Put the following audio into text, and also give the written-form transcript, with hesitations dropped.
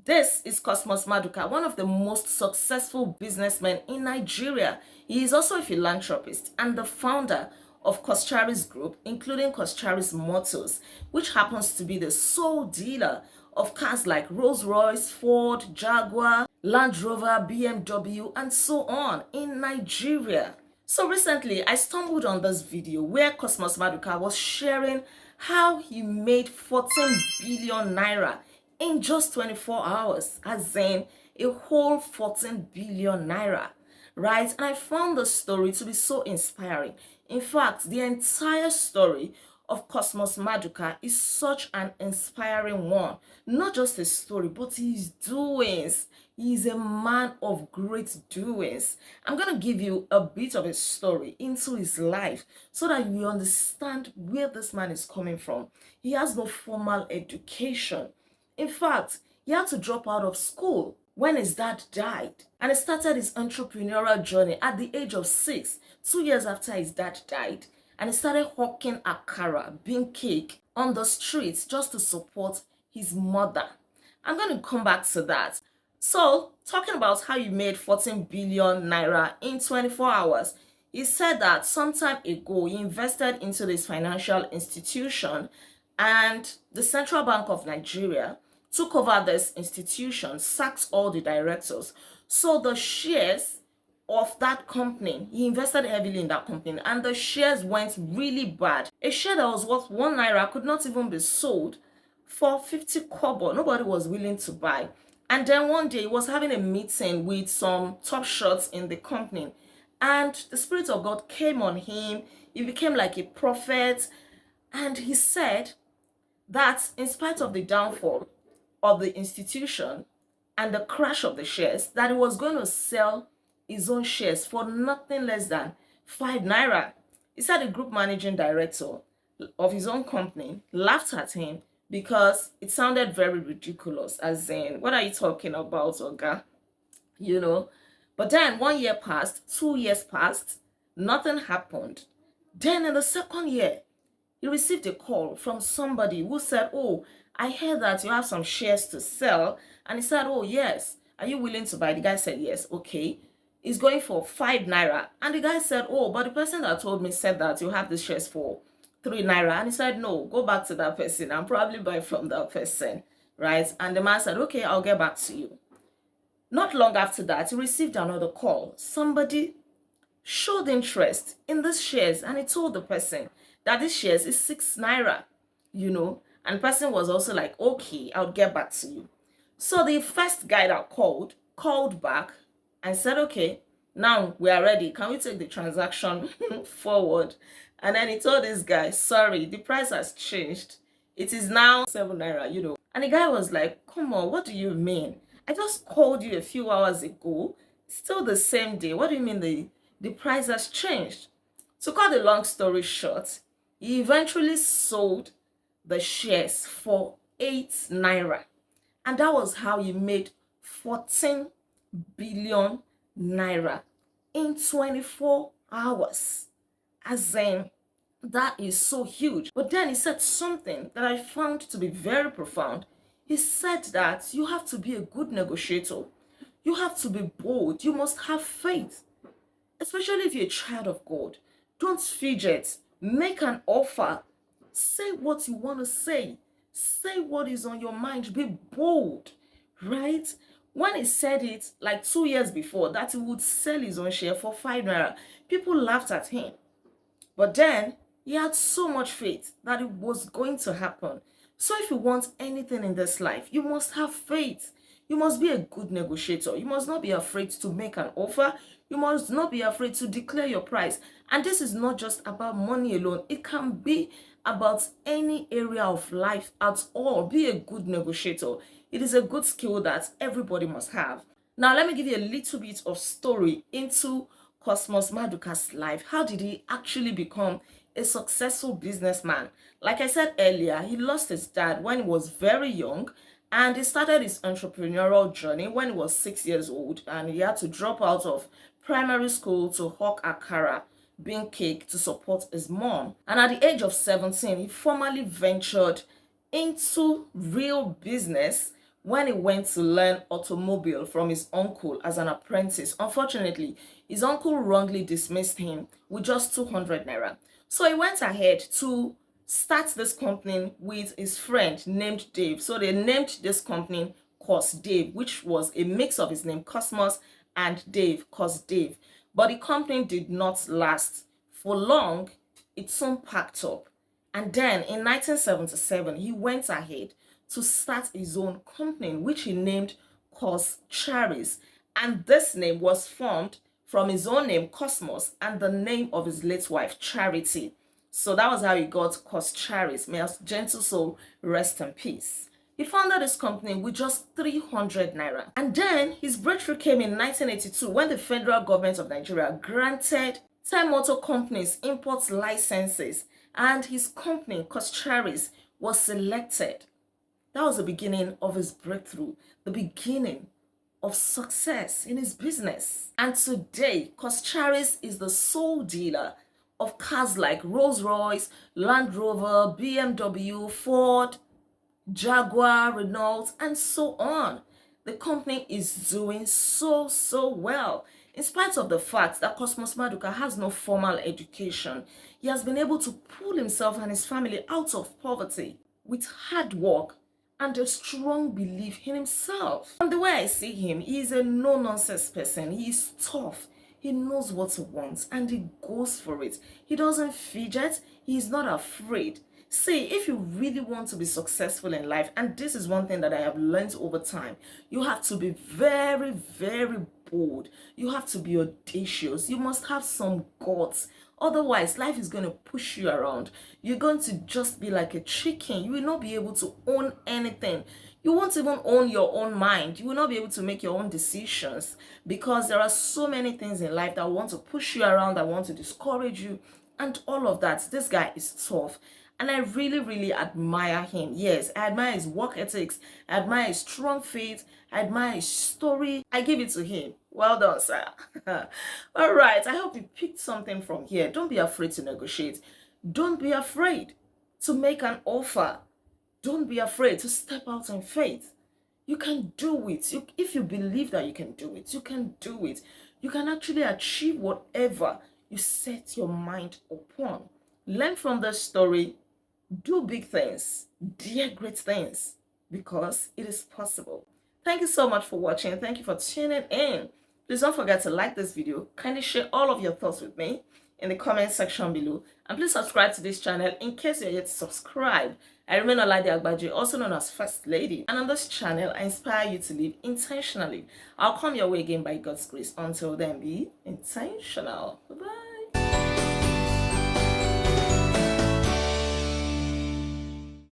This is Cosmos Maduka, one of the most successful businessmen in Nigeria. He is also a philanthropist and the founder of Coscharis Group, including Coscharis Motors, which happens to be the sole dealer of cars like Rolls-Royce, Ford, Jaguar, Land Rover, BMW, and so on in Nigeria. So recently, I stumbled on this video where Cosmos Maduka was sharing how he made 14 billion naira in just 24 hours, as in a whole 14 billion naira, right? And I found the story to be so inspiring. In fact, the entire story of Cosmos Maduka is such an inspiring one. Not just his story, but his doings. He is a man of great doings. I'm going to give you a bit of his story into his life so that you understand where this man is coming from. He has no formal education. In fact, he had to drop out of school when his dad died. And he started his entrepreneurial journey at the age of 6, 2 years after his dad died. And he started hawking akara, bean cake, on the streets just to support his mother. I'm going to come back to that. So, talking about how you made 14 billion naira in 24 hours, he said that sometime ago he invested into this financial institution and the Central Bank of Nigeria took over this institution, sacked all the directors. So the shares of that company, he invested heavily in that company, and the shares went really bad. A share that was worth 1 naira could not even be sold for 50 kobo. Nobody was willing to buy. And then one day he was having a meeting with some top shots in the company, and the Spirit of God came on him. He became like a prophet, and he said that in spite of the downfall of the institution and the crash of the shares, that he was going to sell his own shares for nothing less than 5 naira. He said the group managing director of his own company laughed at him because it sounded very ridiculous, as in, what are you talking about, Oga? You know. But then 1 year passed, 2 years passed, nothing happened. Then in the second year, he received a call from somebody who said, oh, I heard that you have some shares to sell. And he said, oh, yes. Are you willing to buy? The guy said, yes. Okay. He's going for 5 naira. And the guy said, oh, but the person that told me said that you have the shares for 3 naira. And he said, no, go back to that person and probably buy from that person. Right? And the man said, okay, I'll get back to you. Not long after that, he received another call. Somebody showed interest in these shares, and he told the person that this shares is 6 naira, and the person was also like, okay, I'll get back to you. So the first guy that called back and said, okay, now we are ready. Can we take the transaction forward? And then he told this guy, sorry, the price has changed. It is now 7 naira. And the guy was like, come on, what do you mean? I just called you a few hours ago. Still the same day. What do you mean the price has changed? To cut the long story short, he eventually sold the shares for 8 naira. And that was how he made 14 billion naira in 24 hours. As in, that is so huge. But then he said something that I found to be very profound. He said that you have to be a good negotiator. You have to be bold. You must have faith. Especially if you're a child of God. Don't fidget. Make an offer. Say what you want to say. Say what is on your mind. Be bold. Right? When he said it like 2 years before that he would sell his own share for 5 naira, people laughed at him. But then he had so much faith that it was going to happen. So if you want anything in this life, you must have faith. You must be a good negotiator. You must not be afraid to make an offer. You must not be afraid to declare your price. And this is not just about money alone. It can be about any area of life at all. Be a good negotiator. It is a good skill that everybody must have. Now, let me give you a little bit of story into Cosmos Maduka's life. How did he actually become a successful businessman? Like I said earlier, he lost his dad when he was very young, and he started his entrepreneurial journey when he was 6 years old, and he had to drop out of primary school to hawk akara, bean cake, to support his mom. And at the age of 17, he formally ventured into real business when he went to learn automobile from his uncle as an apprentice. Unfortunately, his uncle wrongly dismissed him with just 200 naira. So he went ahead to start this company with his friend named Dave. So they named this company Cos Dave, which was a mix of his name Cosmos and Dave, Cos Dave. But the company did not last for long. It soon packed up. And then in 1977, he went ahead to start his own company, which he named Coscharis. And this name was formed from his own name, Cosmos, and the name of his late wife, Charity. So that was how he got Coscharis. May his gentle soul rest in peace. He founded his company with just 300 naira. And then his breakthrough came in 1982 when the federal government of Nigeria granted 10 motor companies import licenses, and his company, Coscharis, was selected. That was the beginning of his breakthrough, the beginning of success in his business. And today, Coscharis is the sole dealer of cars like Rolls-Royce, Land Rover, BMW, Ford, Jaguar, Renault, and so on. The company is doing so well. In spite of the fact that Cosmos Maduka has no formal education, he has been able to pull himself and his family out of poverty with hard work and a strong belief in himself. From the way I see him, he is a no-nonsense person. He is tough. He knows what he wants and he goes for it. He doesn't fidget. He is not afraid. See, if you really want to be successful in life, and this is one thing that I have learned over time, you have to be very bold. You have to be audacious. You must have some guts. Otherwise, life is going to push you around. You're going to just be like a chicken. You will not be able to own anything. You won't even own your own mind. You will not be able to make your own decisions because there are so many things in life that want to push you around, that want to discourage you, and all of that. This guy is tough. And I really admire him. Yes, I admire his work ethics. I admire his strong faith. I admire his story. I give it to him. Well done, sir. All right, I hope you picked something from here. Don't be afraid to negotiate. Don't be afraid to make an offer. Don't be afraid to step out in faith. You can do it. If you believe that you can do it, you can do it. You can actually achieve whatever you set your mind upon. Learn from the story. Do big things, dare great things, because it is possible. Thank you so much for watching. Thank you for tuning in. Please don't forget to like this video. Kindly share all of your thoughts with me in the comment section below. And please subscribe to this channel in case you're yet to subscribe. I remain Olade Agbaje, also known as First Lady. And on this channel, I inspire you to live intentionally. I'll come your way again by God's grace. Until then, be intentional. Bye-bye.